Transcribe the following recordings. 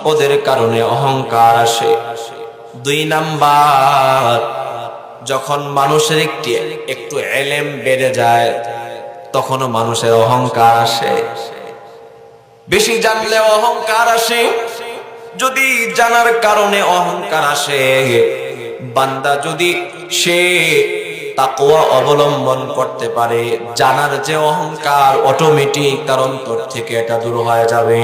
সম্পদের কারণে অহংকার আসে। 2 নাম্বার, যখন মানুষের একটু ইলম বেড়ে যায় তখনও মানুষের অহংকার আসে। বেশি জানলে অহংকার আসে। যদি জানার কারণে অহংকার আসে, বান্দা যদি সে তাকওয়া অবলম্বন করতে পারে, জানার যে অহংকার অটোমেটিক তার অন্তর থেকে এটা দূর হয়ে যাবে।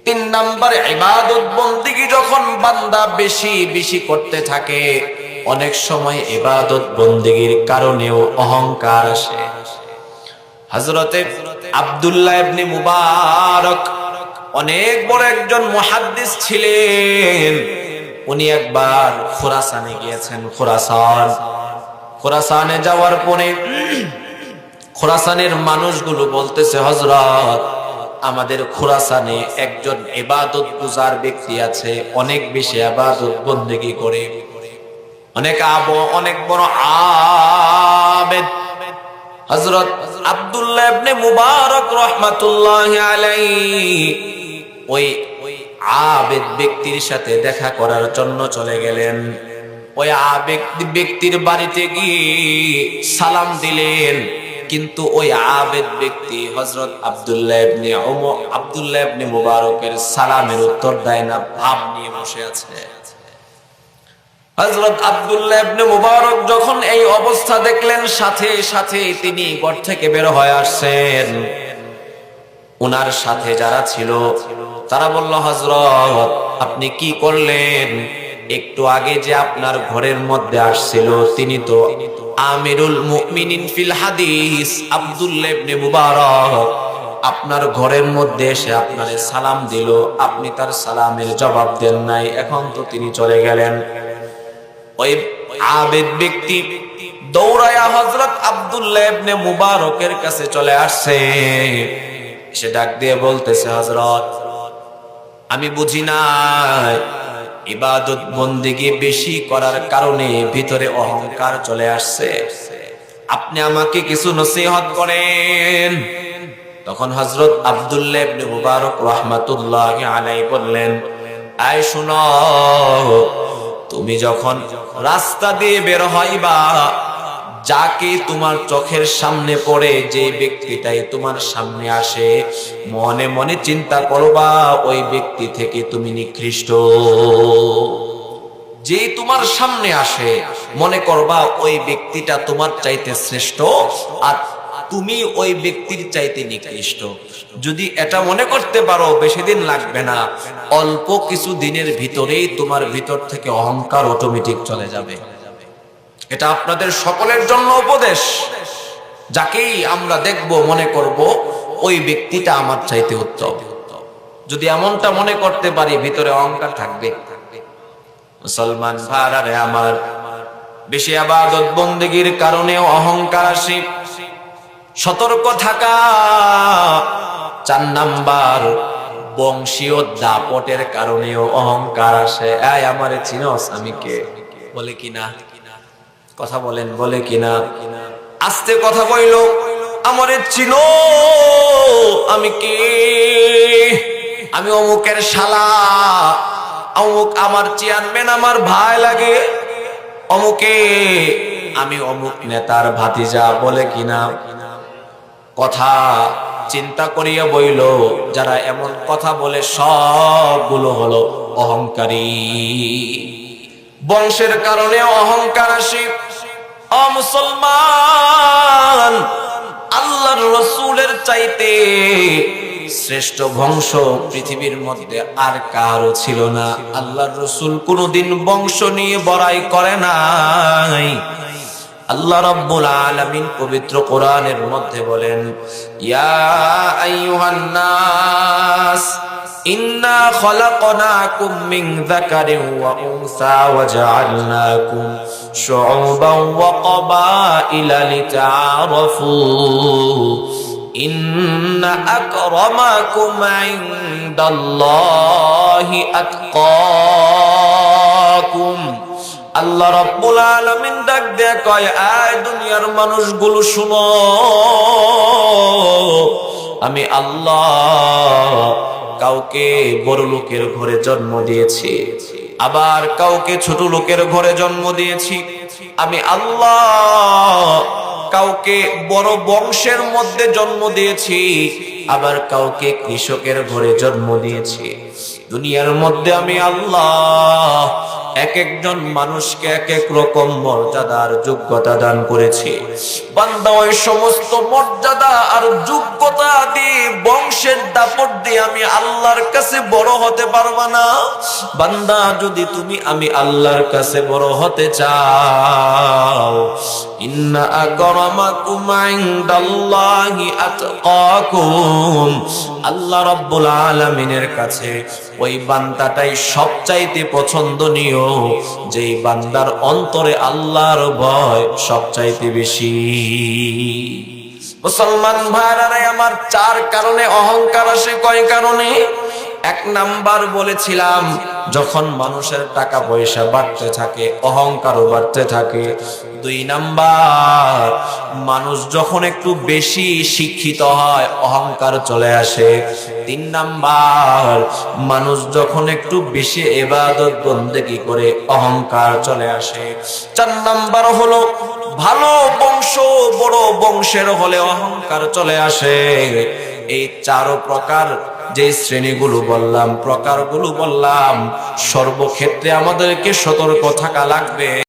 3 নাম্বার, ইবাদত বন্দেগী যখন বান্দা বেশি বেশি করতে থাকে, অনেক সময় ইবাদত বন্দেগীর কারণেও অহংকার আসে। হযরতে আব্দুল্লাহ ইবনে মুবারক অনেক বড় একজন মুহাদ্দিস ছিলেন। উনি একবার খুরাসানে গিয়েছেন। খুরাসানে যাওয়ার পরে খুরাসানের মানুষগুলো বলতেছে, হযরত, আমাদের খুরাসানে একজন ইবাদত গুজার ব্যক্তি আছে, অনেক বেশি ইবাদত বন্দেগী করে, অনেক বড় আবেদ। হযরত আব্দুল্লাহ ইবনে মুবারক রাহমাতুল্লাহি আলাইহি ওই আবেদ ব্যক্তির সাথে দেখা করার জন্য চলে গেলেন। ওই আবেদ ব্যক্তির বাড়িতে গিয়ে সালাম দিলেন, কিন্তু ওই আবেদ ব্যক্তি হযরত আব্দুল্লাহ ইবনে মুবারকের সালামের উত্তর দেয় না, ভাব নিয়ে বসে আছে। হযরত আব্দুল্লাহ ইবনে মুবারক যখন এই অবস্থা দেখলেন, সাথে সাথে তিনি ঘর থেকে বের হয়ে আসছেন। উনার সাথে যারা ছিল তারা বলল, হযরত, আপনি কি করলেন? একটু আগে যে আপনার ঘরের মধ্যে আসছিল তিনি তো আমিরুল মুমিনিন ফিল হাদিস আব্দুল্লাহ ইবনে মুবারক, আপনার ঘরের মধ্যে এসে আপনারে সালাম দিল, আপনি তার সালামের জবাব দেন নাই, এখন তো তিনি চলে গেলেন। ওই আবেদ ব্যক্তি দৌড়ায়া হযরত আব্দুল্লাহ ইবনে মুবারকের কাছে চলে আসছে। সে ডাক দিয়ে বলতেছে, হযরত, আমি বুঝি না ইবাদত বন্দেগী বেশি করার কারণে ভিতরে অহংকার চলে আসছে, আপনি আমাকে কিছু নসিহত করেন। তখন হযরত আব্দুল্লাহ ইবনে মুবারক রাহমাতুল্লাহি আলাইহি বললেন, আয় শুনো, তুমি যখন রাস্তা দিয়ে বের হইবা, যাকে তোমার চোখের সামনে পড়ে, যে ব্যক্তিটাই তোমার সামনে আসে, মনে মনে চিন্তা করবা ওই ব্যক্তি থেকে তুমি নিকৃষ্ট। যে তোমার সামনে আসে মনে করবা ওই ব্যক্তিটা তোমার চাইতে শ্রেষ্ঠ আর তুমি ওই ব্যক্তির চাইতে নিকৃষ্ট। যদি এটা মনে করতে পারো, বেশি দিন লাগবে না, অল্প কিছু দিনের ভিতরেই তোমার ভিতর থেকে অহংকার অটোমেটিক চলে যাবে। এটা আপনাদের সকলের জন্য উপদেশ। যাকেই আমরা দেখব মনে করব ওই ব্যক্তিটা আমার চাইতে উত্তম। যদি এমনটা মনে করতে পারি, ভিতরে অহংকার থাকবে। মুসলমান ভাইরা আমার, বেশি ইবাদত বন্দেগীর কারণে অহংকার আসে, সতর্ক থাকা। 4 নাম্বার, বংশীয় দাপটের কারণেও অহংকার আসে। এই আমারে চিনোস, আমি কে? বলে কিনা, কথা বলেন, বলে কিনা? আস্তে কথা বইল, আমারে চিনো, আমি কে? আমি অমুকের শালা, অমুক আমার চেয়ারম্যান, আমার ভাই লাগে, অমুকে আমি অমুক নেতার ভাতিজা, বলে কিনা? কথা চিন্তা করিয়া বইল, যারা এমন কথা বলে সবগুলো হলো অহংকারী। বংশের কারণে অহংকার আসে। মুসলমান, আল্লাহর রাসূলের চাইতে শ্রেষ্ঠ বংশ পৃথিবীর মধ্যে আর কারো ছিল না। আল্লাহর রাসূল কোনদিন বংশ নিয়ে বড়াই করে নাই। আল্লাহ রাব্বুল আলামিন পবিত্র কোরআনের মধ্যে বলেন, ইয়া আইয়ুহান নাস ইন্না খলাকনাকুম মিন যাকারিন ওয়া উনসা ওয়া জাআলনাকুম শুউবান ওয়া ক্বাবাইলা লিতাআরাফু ইন্না আকরামাকুম ইনদাল্লাহি আতকাকুম। আল্লাহ রাব্বুল আলামিন ডাক দেয়া কয়, আয় দুনিয়ার মানুষগুলো শুনো, আমি আল্লাহ কাউকে বড় লোকের ঘরে জন্ম দিয়েছি, আবার কাউকে ছোট লোকের ঘরে জন্ম দিয়েছি। আমি আল্লাহ কাউকে বড় বংশের মধ্যে জন্ম দিয়েছি, আবার কাউকে কৃষকের ঘরে জন্ম দিয়েছি। দুনিয়ার মধ্যে আমি আল্লাহ এক একজন মানুষকে এক এক রকম মর্যাদার যোগ্যতা দান করেছি। বান্দা ওই সমস্ত মর্যাদা আর যোগ্যতা দিয়ে বংশের দাপট দিয়ে আমি আল্লাহর কাছে বড় হতে পারবা না। বান্দা যদি তুমি আমি আল্লাহর কাছে বড় হতে চাও, ইন্না আকরামাকুম ইনদাল্লাহি আতকাকুম, আল্লাহ রাব্বুল আলামিনের কাছে ওই বান্দাটাই সবচাইতে পছন্দনীয় যেই বান্দার অন্তরে আল্লাহর ভয় সবচাইতে বেশি। মুসলমান ভাইরা আমার, 4 কারণে অহংকার আসে। কয় কারণে? 1 নাম্বার বলেছিলাম, যখন মানুষের টাকা পয়সা বাড়তে থাকে অহংকারও বাড়তে থাকে। 2 নাম্বার, মানুষ যখন একটু বেশি শিক্ষিত হয় অহংকার চলে আসে। 3 নাম্বার, মানুষ যখন একটু বেশি ইবাদত বন্দেগী করে অহংকার চলে আসে। 4 নাম্বার হলো ভালো বংশ, বড় বংশের হলে অহংকার চলে আসে। এই 4 প্রকার যে শ্রেণীগুলো বললাম, প্রকারগুলো বললাম, সর্বক্ষেত্রে আমাদেরকে সতর্ক থাকা লাগবে।